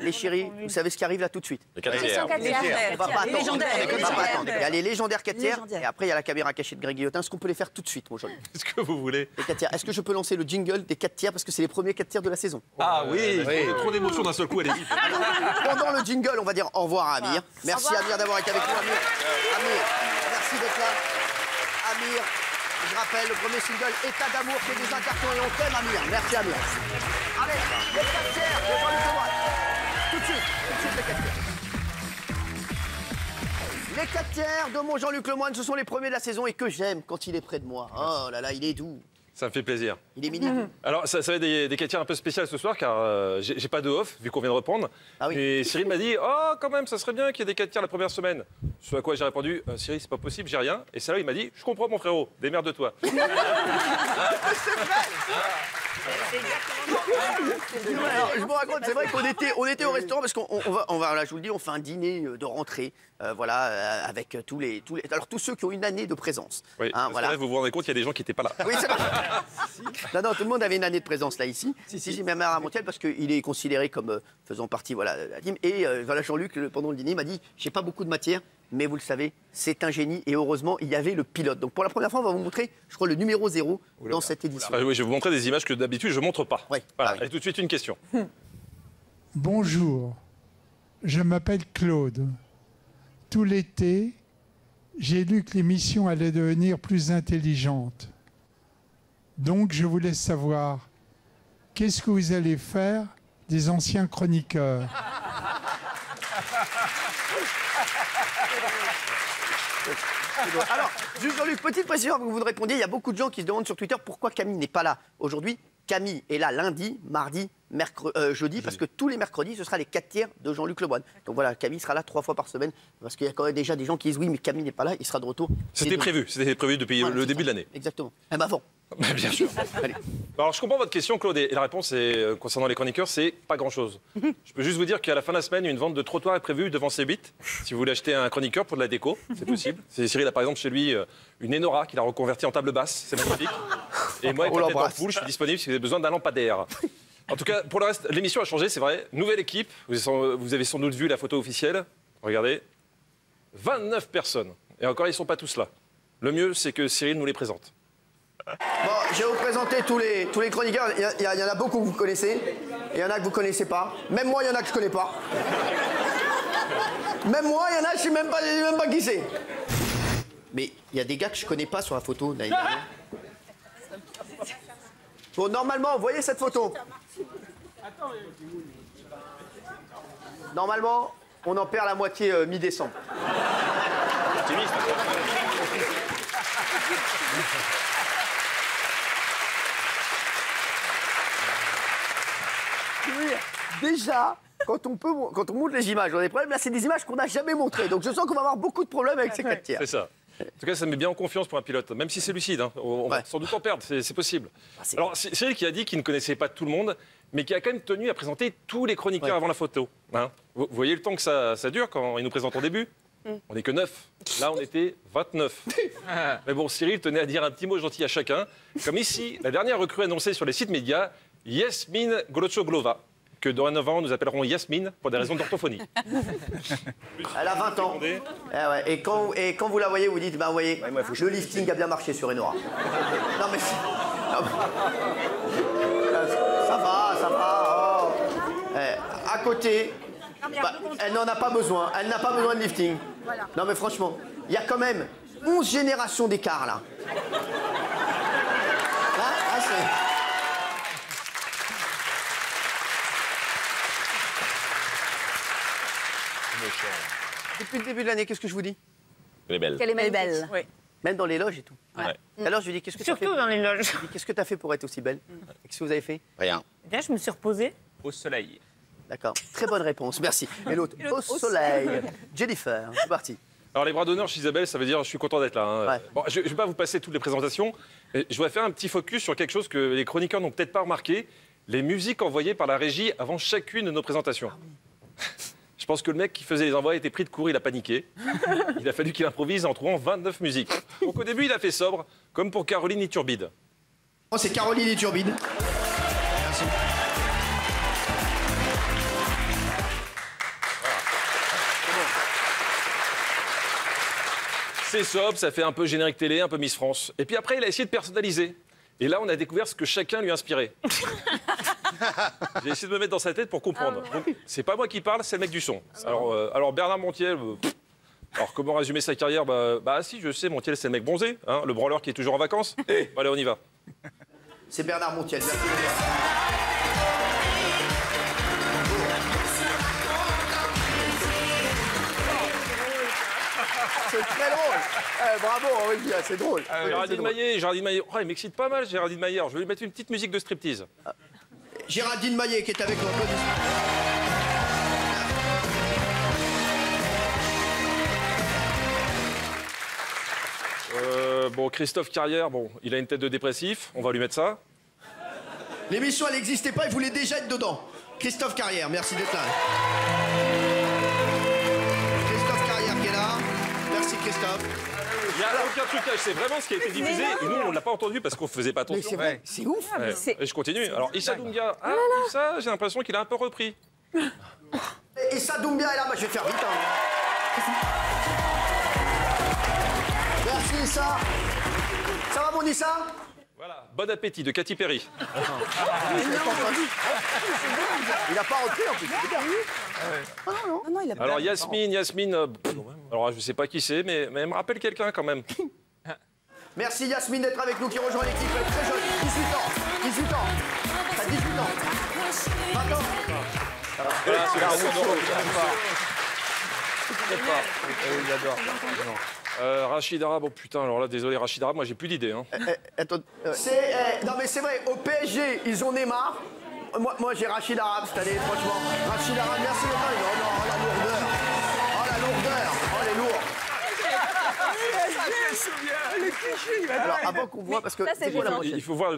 Les chéris, vous savez ce qui arrive là tout de suite. Les 4 tiers. On va pas attendre. Légendaires. On va pas attendre. Il y a les légendaires 4 tiers Légendaires. et après il y a la caméra cachée de Greg Guillotin. Est-ce qu'on peut les faire tout de suite, mon Jean-Luc? Est-ce que vous voulez? Les 4 tiers. Est-ce que je peux lancer le jingle des 4 tiers parce que c'est les premiers 4 tiers de la saison? Ah oui, trop d'émotions d'un seul coup, allez-y. Pendant le jingle, on va dire au revoir à Amir. Merci Amir d'avoir été avec nous, Amir. Amir, merci d'être là. Amir, je rappelle, le premier single, État d'amour, qui est des incartons et on t'aime, Amir. Merci, Amir. Allez, les 4 tiers de Jean-Luc Lemoyne. Tout de suite, les 4 tiers. Les 4 tiers de mon Jean-Luc Lemoyne, ce sont les premiers de la saison et que j'aime quand il est près de moi. Oh là là, il est doux. Ça me fait plaisir. Il est mini. Alors, ça va être des 4 tiers un peu spéciales ce soir, car j'ai pas de off, vu qu'on vient de reprendre. Ah oui. Et Cyril m'a dit, oh, quand même, ça serait bien qu'il y ait des 4 tiers la première semaine. Ce à quoi j'ai répondu, Cyril, c'est pas possible, j'ai rien. Et celle-là, il m'a dit, je comprends, mon frérot, démerde-toi. Alors, je me raconte, c'est vrai qu'on était au restaurant parce qu'on va, là, je vous le dis, on fait un dîner de rentrée, voilà, avec tous ceux qui ont une année de présence. Oui, hein, voilà. Vrai, vous vous rendez compte, il y a des gens qui n'étaient pas là. Oui, c'est vrai. Non, tout le monde avait une année de présence là ici. Si, j'ai ma mère à Montiel parce qu'il est considéré comme faisant partie, voilà, de la team. Et voilà, Jean-Luc, pendant le dîner, m'a dit, j'ai pas beaucoup de matière, mais vous le savez, c'est un génie. Et heureusement, il y avait le pilote. Donc pour la première fois, on va vous montrer, je crois, le numéro 0 dans cette édition. Oui, je vais vous montrer des images que d'habitude je montre pas. Oui. Voilà. Ah oui. Et tout de suite une question. Bonjour, je m'appelle Claude. Tout l'été, j'ai lu que l'émission allait devenir plus intelligente. Donc je voulais savoir, qu'est-ce que vous allez faire des anciens chroniqueurs? Alors, juste Jean-Luc, petite précision avant que vous me répondiez, il y a beaucoup de gens qui se demandent sur Twitter pourquoi Camille n'est pas là aujourd'hui. Camille est là lundi, mardi, jeudi, parce que tous les mercredis, ce sera les 4 tiers de Jean-Luc Lemoyne. Donc voilà, Camille sera là 3 fois par semaine, parce qu'il y a quand même déjà des gens qui disent oui, mais Camille n'est pas là, il sera de retour. C'était prévu depuis Voilà, le début ça. de l'année. Exactement. Même avant. Bien sûr. Allez. Alors, je comprends votre question, Claude, et la réponse est, concernant les chroniqueurs, c'est pas grand-chose. Je peux juste vous dire qu'à la fin de la semaine, une vente de trottoir est prévue devant C8. Si vous voulez acheter un chroniqueur pour de la déco, c'est possible. Cyril a par exemple chez lui une Enora qu'il a reconvertie en table basse, c'est magnifique. Et moi, avec la tête en poule, je suis disponible si vous avez besoin d'un lampadaire. En tout cas, pour le reste, l'émission a changé, c'est vrai. Nouvelle équipe, vous avez sans doute vu la photo officielle. Regardez, 29 personnes. Et encore, ils ne sont pas tous là. Le mieux, c'est que Cyril nous les présente. Bon, je vais vous présenter tous les chroniqueurs. Il y en a beaucoup que vous connaissez, et il y en a que vous connaissez pas. Même moi, il y en a que je connais pas. Même moi, il y en a, je sais même pas qui c'est. Mais il y a des gars que je connais pas sur la photo d'année dernière. Bon, normalement, vous voyez cette photo? Normalement, on en perd la moitié mi-décembre. Optimiste. Déjà, quand on montre les images, on a des problèmes. Là, c'est des images qu'on n'a jamais montrées. Donc je sens qu'on va avoir beaucoup de problèmes avec ces 4 tiers. C'est ça. En tout cas, ça me met bien en confiance pour un pilote, même si c'est lucide. Hein. On va sans doute en perdre, c'est possible. Alors, Cyril qui a dit qu'il ne connaissait pas tout le monde, mais qui a quand même tenu à présenter tous les chroniqueurs avant la photo. Hein. Vous voyez le temps que ça dure quand il nous présente en début? On n'est que 9. Là, on était 29. Mais bon, Cyril tenait à dire un petit mot gentil à chacun. Comme ici, la dernière recrue annoncée sur les sites médias, Yasmine Golochoglova, que dorénavant nous appellerons Yasmine pour des raisons d'orthophonie. Elle a 20 ans. Et quand vous la voyez, vous dites, bah, vous voyez, le lifting a bien marché sur Enora. Non, mais... Ça va. Oh. À côté, elle n'en a pas besoin. Elle n'a pas besoin de lifting. Voilà. Non, mais franchement, il y a quand même 11 générations d'écart, là. Là, c'est... Depuis le début de l'année, qu'est-ce que je vous dis? Elle est belle. Qu'elle est belle. Oui. Même dans les loges et tout. Ouais. Alors je lui dis, qu'est-ce que tu as fait? Surtout dans les loges. Je lui dis, qu'est-ce que tu as fait pour être aussi belle? Qu'est-ce que vous avez fait? Rien. Bien, je me suis reposée. Au soleil. D'accord. Très bonne réponse, merci. Et l'autre, au soleil. Jennifer, c'est parti. Alors, les bras d'honneur chez Isabelle, ça veut dire je suis content d'être là. Hein. Ouais. Bon, je ne vais pas vous passer toutes les présentations. Mais je voudrais faire un petit focus sur quelque chose que les chroniqueurs n'ont peut-être pas remarqué. Les musiques envoyées par la régie avant chacune de nos présentations. Je pense que le mec qui faisait les envois était pris de court, il a paniqué. Il a fallu qu'il improvise en trouvant 29 musiques. Donc au début, il a fait sobre, comme pour Caroline Iturbide. Oh, c'est Caroline Iturbide. Merci. assez sobre, ça fait un peu générique télé, un peu Miss France. Et puis après, il a essayé de personnaliser. Et là, on a découvert ce que chacun lui inspirait. J'ai essayé de me mettre dans sa tête pour comprendre. Donc, c'est pas moi qui parle, c'est le mec du son. Alors Bernard Montiel, alors comment résumer sa carrière? Bah si, je sais, Montiel, c'est le mec bronzé, hein, le branleur qui est toujours en vacances. Bon, allez, on y va. C'est Bernard Montiel. Merci. C'est très drôle. Bravo, Henri, c'est drôle. Géraldine Maillet, oh, il m'excite pas mal, Géraldine Maillet. Alors, je vais lui mettre une petite musique de striptease. Géraldine Maillet qui est avec nous. Bon, Christophe Carrière, bon, il a une tête de dépressif, on va lui mettre ça. L'émission, elle n'existait pas, il voulait déjà être dedans. Christophe Carrière, merci d'être là. Christophe Carrière qui est là. Merci Christophe. Il n'y a aucun trucage, c'est vraiment ce qui a été diffusé et nous on ne l'a pas entendu parce qu'on ne faisait pas Mais attention. c'est vrai, c'est ouf. Ouais. Et je continue. Alors Issa Doumbia, Issa, j'ai l'impression qu'il a un peu repris. Et ça, Doumbia est là, je vais faire vite. Hein. Merci Issa. Ça va mon Issa? Voilà, bon appétit de Katy Perry. Il n'a pas repris en plus. Non, il a pas. Alors Yasmine, alors je sais pas qui c'est, mais elle me rappelle quelqu'un quand même. Merci Yasmine d'être avec nous qui rejoint l'équipe. Elle est très jeune, 18 ans. 18 ans. T'as 18 ans. 20 ans. Voilà, c'est la Rachid Arabe, oh putain, alors là, désolé, Rachid Arabe, moi j'ai plus d'idées. Hein. Attends, non mais c'est vrai, au PSG, ils ont Neymar. Moi j'ai Rachid Arabe cette année, franchement. Rachid Arabe, merci d'être là. Non, oh la lourdeur. Oh la lourdeur. Oh les lourds. Alors avant qu'on voit, parce que Ça, c'est quoi la gênant. prochaine? Il faut voir,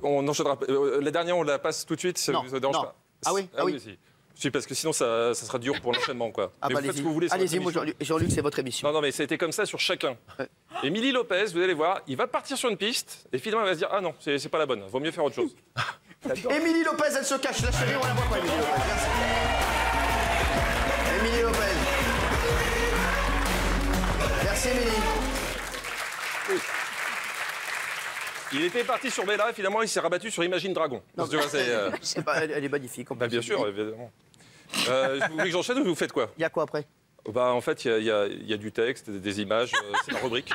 on enchaînera. La dernière, on la passe tout de suite, ça Non, vous dérange non. pas? Ah oui, ah oui. Si. Si, parce que sinon ça sera dur pour l'enchaînement, quoi. Ah Mais bah vous faites ce allez-y, que vous voulez. c'est allez-y, votre moi émission. Jean-Luc, c'est votre émission. Non, mais ça a été comme ça sur chacun. Émilie Lopez, vous allez voir, il va partir sur une piste et finalement il va se dire ah non, c'est pas la bonne, vaut mieux faire autre chose. Émilie Lopez, elle se cache, la chérie, on la voit pas, Émilie Lopez. Merci. Émilie Lopez. Merci, Émilie. Il était parti sur Bella et finalement il s'est rabattu sur Imagine Dragon. Non, Tu vois, elle est magnifique. en Bah, plus. bien sûr, évidemment. Vous voulez que j'enchaîne ou vous faites quoi? Il y a quoi après? Bah en fait, il y a du texte, des images, c'est la rubrique.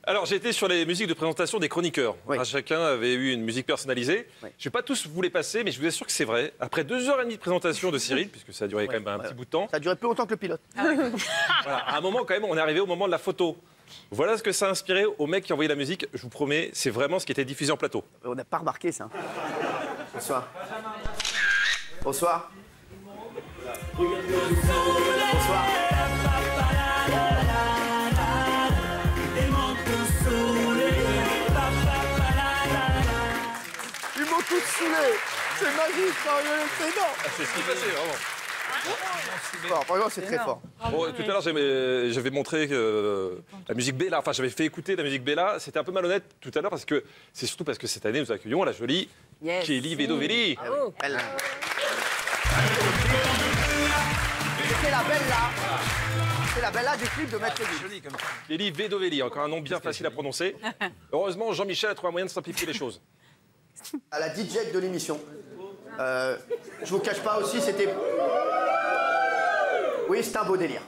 Alors j'étais sur les musiques de présentation des chroniqueurs. Oui. Chacun avait eu une musique personnalisée. Oui. Je ne vais pas tous vous les passer, mais je vous assure que c'est vrai. Après 2h30 de présentation de Cyril, puisque ça a duré quand même un petit bout de temps, Ça a duré plus longtemps que le pilote. voilà, à un moment quand même, on est arrivé au moment de la photo. Voilà ce que ça a inspiré au mec qui a envoyé la musique. Je vous promets, c'est vraiment ce qui était diffusé en plateau. On n'a pas remarqué ça. Bonsoir. Bonsoir. Bonsoir. Ils m'ont tous saoulé. C'est magique, c'est énorme. C'est ce qui passait, vraiment. Fort, franchement, c'est très fort. Bon, tout à l'heure, j'avais montré la musique Bella, enfin j'avais fait écouter la musique Bella. C'était un peu malhonnête tout à l'heure parce que c'est surtout parce que cette année nous accueillons la jolie Kelly Vedovelli. Elle. C'est la belle là. C'est la belle là du clip de Maître Gims. Kelly Vedovelli, encore un nom bien facile à prononcer. Heureusement, Jean-Michel a trouvé un moyen de simplifier les choses. À la DJ de l'émission. Je vous cache pas aussi, c'était. Oui, c'est un beau délire.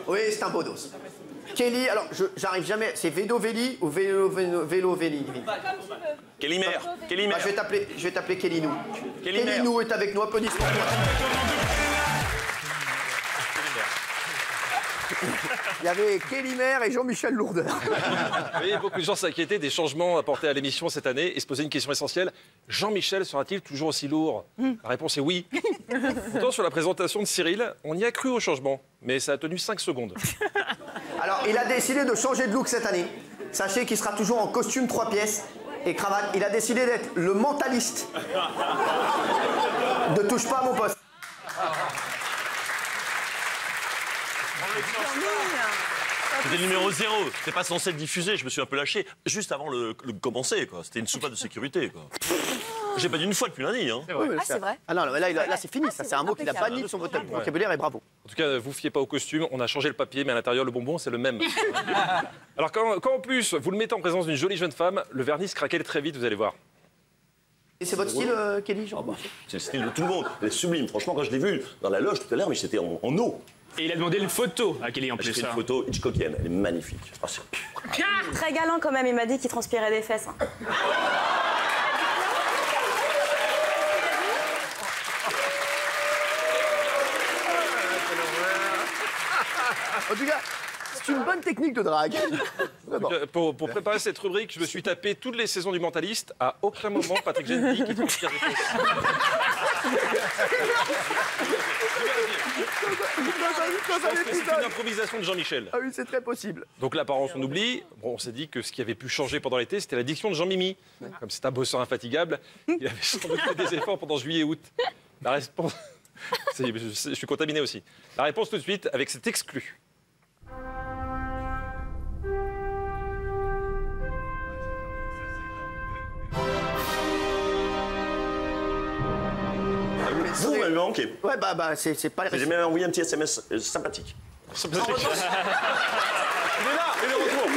Oui, c'est un beau dos. Kelly, alors j'arrive jamais. C'est Vedovelli ou Vélovelli? Kellymer, Ah, je vais t'appeler Kelly Nou. Kelly Mer. Nou est avec nous, applaudissements pour toi. Il y avait Kelly Mer et Jean-Michel Lourdeur. Vous voyez, beaucoup de gens s'inquiétaient des changements apportés à l'émission cette année et se posaient une question essentielle. Jean-Michel sera-t-il toujours aussi lourd? La réponse est oui. Pourtant, sur la présentation de Cyril, on y a cru au changement, mais ça a tenu 5 secondes. Alors, il a décidé de changer de look cette année. Sachez qu'il sera toujours en costume 3 pièces et cravate. Il a décidé d'être le mentaliste. Ne touche pas à mon poste. C'était le numéro 0, c'était pas censé être diffusé, je me suis un peu lâché juste avant le commencer, quoi. C'était une soupape de sécurité, quoi. J'ai pas dit une fois depuis lundi. Hein. Ah, c'est vrai. Ah non, là c'est fini, ça c'est un mot qu'il a impeccable. banni de son vocabulaire et bravo. En tout cas, vous fiez pas au costume, on a changé le papier, mais à l'intérieur, le bonbon, c'est le même. Alors, quand en plus, vous le mettez en présence d'une jolie jeune femme, le vernis se craquelle très vite, vous allez voir. Et c'est votre style, Kelly, Jean? C'est le style de tout le monde. Elle est sublime. Franchement, quand je l'ai vue dans la loge tout à l'heure, mais c'était en eau. Et il a demandé une photo à Kelly en J'ai plus. fait une photo Hitchcockienne. Elle est magnifique. Ah, c'est- Très galant quand même, il m'a dit qu'il transpirait des fesses. Hein. En tout cas, c'est une bonne technique de drague. Vraiment. Pour préparer cette rubrique, je me suis tapé toutes les saisons du Mentaliste. À aucun moment, Patrick Génie dit qu'il transpire des fesses. C'est une improvisation de Jean-Michel. Ah oui, c'est très possible. Donc l'apparence, on oublie. Bon, on s'est dit que ce qui avait pu changer pendant l'été, c'était la diction de Jean-Mimi. Comme c'est un bosseur infatigable, il avait sans doute fait des efforts pendant juillet et août. La réponse... Je suis contaminé aussi. La réponse tout de suite avec cet exclu. Vous m'avez manqué. Ouais, bah, c'est pas les J'ai même envoyé un petit SMS sympathique. Il est là, il est de retour.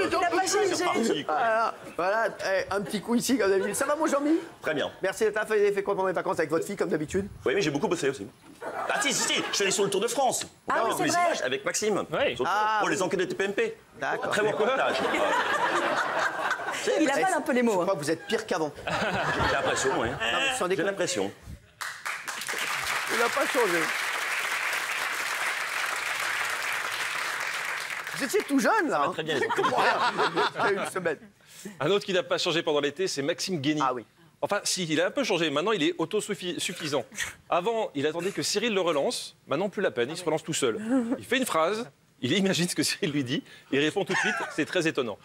Il n'a pas changé. Sympathique. Voilà, un petit coup ici, comme d'habitude. Ça va, mon Jean-Mi? Très bien. Merci d'être là. Vous avez fait quoi pendant les vacances avec votre fille, comme d'habitude? Oui, mais j'ai beaucoup bossé aussi. Ah si, je suis allé sur le Tour de France. Ah oui, c'est les vrai. images avec Maxime. Oui. Sur le Ah, tour, oui. les enquêtes de TPMP. D'accord. Très bon reportage. Il avale un peu les mots. Je Hein. crois que vous êtes pire qu'avant. J'ai l'impression, oui. Non, mais sans J'ai déconner. l'impression. Il n'a pas changé. Vous étiez tout jeune, là. Hein. Très bien. Les Il y a une semaine. Un autre qui n'a pas changé pendant l'été, c'est Maxime Guény. Ah oui. Enfin, si, il a un peu changé. Maintenant, il est autosuffisant. Avant, il attendait que Cyril le relance. Maintenant, plus la peine, il se relance tout seul. Il fait une phrase, il imagine ce que Cyril lui dit, il répond tout de suite. C'est très étonnant.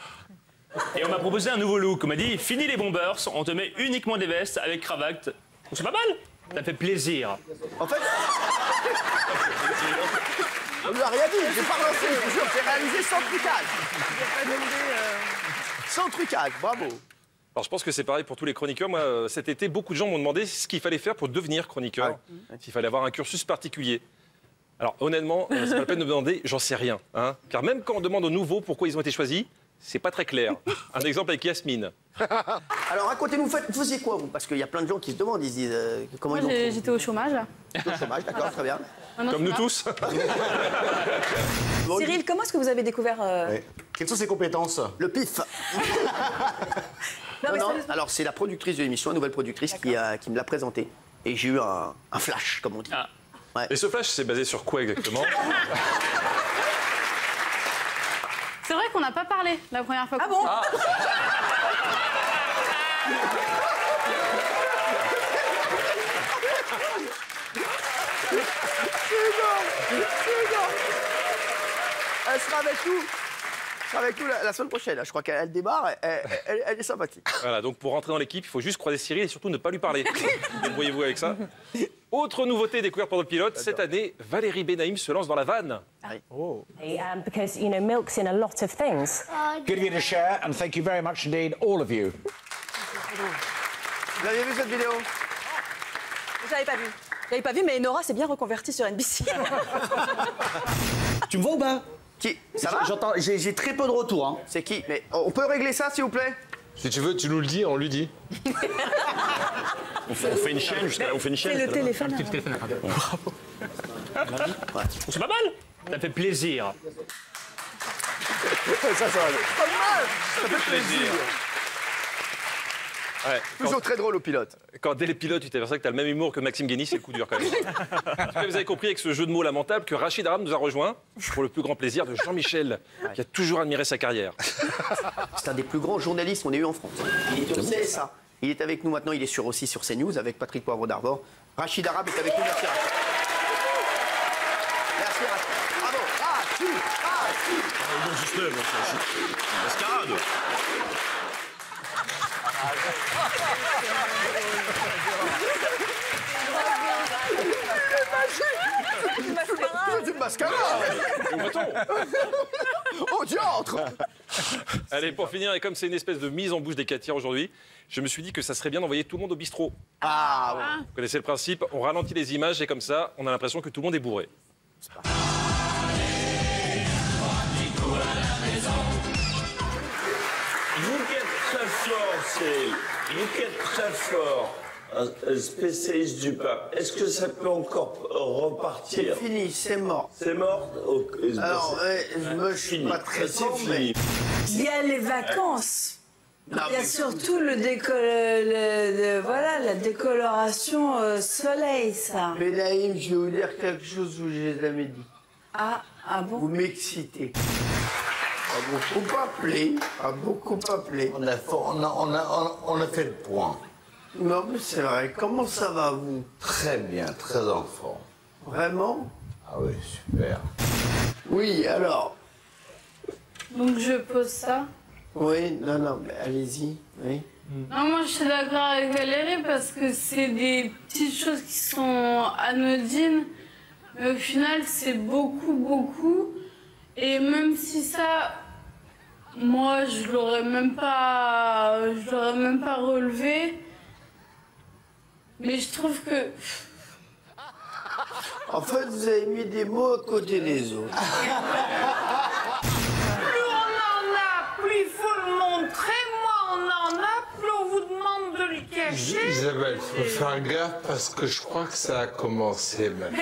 Et on m'a proposé un nouveau look. On m'a dit, fini les bombers, on te met uniquement des vestes avec cravate. C'est pas mal. Ça fait plaisir. En fait, on lui a rien dit. J'ai pas relancé, je vous jure. C'est réalisé sans trucage. Sans trucage, bravo. Alors, je pense que c'est pareil pour tous les chroniqueurs. Moi, cet été, beaucoup de gens m'ont demandé ce qu'il fallait faire pour devenir chroniqueur. S'il fallait avoir un cursus particulier. Alors, honnêtement, c'est pas la peine de me demander, j'en sais rien. Hein, car même quand on demande aux nouveaux pourquoi ils ont été choisis, c'est pas très clair. Un exemple avec Yasmine. Alors, racontez-nous, vous faisiez quoi, vous? Parce qu'il y a plein de gens qui se demandent, ils se disent comment ils ont trouvé J'étais au chômage, là. le chômage, d'accord, très bien. Maintenant, Comme je nous suis là. tous. Cyril, comment est-ce que vous avez découvert... Quelles sont ses compétences? Le pif. Non, mais Non, sérieusement. alors c'est la productrice de l'émission, la nouvelle productrice qui me l'a présenté. Et j'ai eu un flash, comme on dit. Ah. Et ce flash, c'est basé sur quoi exactement? C'est vrai qu'on n'a pas parlé la première fois. Ah bon? Elle sera avec nous. Elle sera avec nous la semaine prochaine. Je crois qu'elle démarre. Elle est sympathique. Voilà, donc pour rentrer dans l'équipe, il faut juste croiser Cyril et surtout ne pas lui parler. Débrouillez-vous avec ça. Autre nouveauté découverte pendant le pilote, cette année, Valérie Benaïm se lance dans la vanne. Because, you know, milk's in a lot of things. Good of you to share, and thank you very much indeed, all of you. Vous avez vu cette vidéo? J'avais pas vu. J'avais pas vu, mais Nora s'est bien reconvertie sur NBC. Tu me vois ou pas? Qui? Ça va? J'entends, j'ai très peu de retours. Hein. C'est qui? Mais on peut régler ça, s'il vous plaît? Si tu veux, tu nous le dis, on lui dit. On fait une chaîne jusqu'à là, on fait une chaîne. C'est le jusqu'à là-bas. téléphone. C'est pas mal. Ça fait plaisir. Ça va aller. Pas mal! Ça fait plaisir. Ouais, Toujours très drôle au pilote. quand dès les pilotes, tu t'aperçois que tu as le même humour que Maxime Guény, c'est le coup dur quand même. En tout cas, vous avez compris avec ce jeu de mots lamentable que Rachid Aram nous a rejoint pour le plus grand plaisir de Jean-Michel, qui a toujours admiré sa carrière. C'est un des plus grands journalistes qu'on ait eu en France. Il est au CSA. Il est avec nous maintenant, il est aussi sur CNews avec Patrick Poivre d'Arvor. Rachid Aram est avec nous, merci Rachid. Merci Rachid. Bravo, Rachid. Bon système, mascarade. C'est une mascarade. Oh diantre. Allez, pour finir, et comme c'est une espèce de mise en bouche des catières aujourd'hui, je me suis dit que ça serait bien d'envoyer tout le monde au bistrot. Ah, ouais. Vous connaissez le principe, on ralentit les images et comme ça, on a l'impression que tout le monde est bourré. Vous qui êtes très fort, vous qui êtes très fort, un spécialiste du pape, est-ce que ça peut encore repartir? C'est fini, c'est mort. C'est mort? Alors, moi, je suis pas très fort, mais... Il y a les vacances. Non, Il y a surtout la décoloration soleil, ça. Mais Naïm, je vais vous dire quelque chose que je n'ai jamais dit. Ah bon? Vous m'excitez. A beaucoup appelé. On a fait le point. Non, mais c'est vrai. Comment ça va, vous? Très bien, très en forme. Vraiment? Ah oui, super. Oui, alors. Donc je pose ça. Oui, non, mais allez-y. Oui. Non, moi je suis d'accord avec Valérie parce que c'est des petites choses qui sont anodines, mais au final c'est beaucoup. Et même si ça, moi je l'aurais même pas relevé, mais je trouve que. En fait, vous avez mis des mots à côté des autres. Plus il faut le montrer, moins on en a, plus on vous demande de le cacher. Isabelle, faut faire gaffe parce que je crois que ça a commencé maintenant.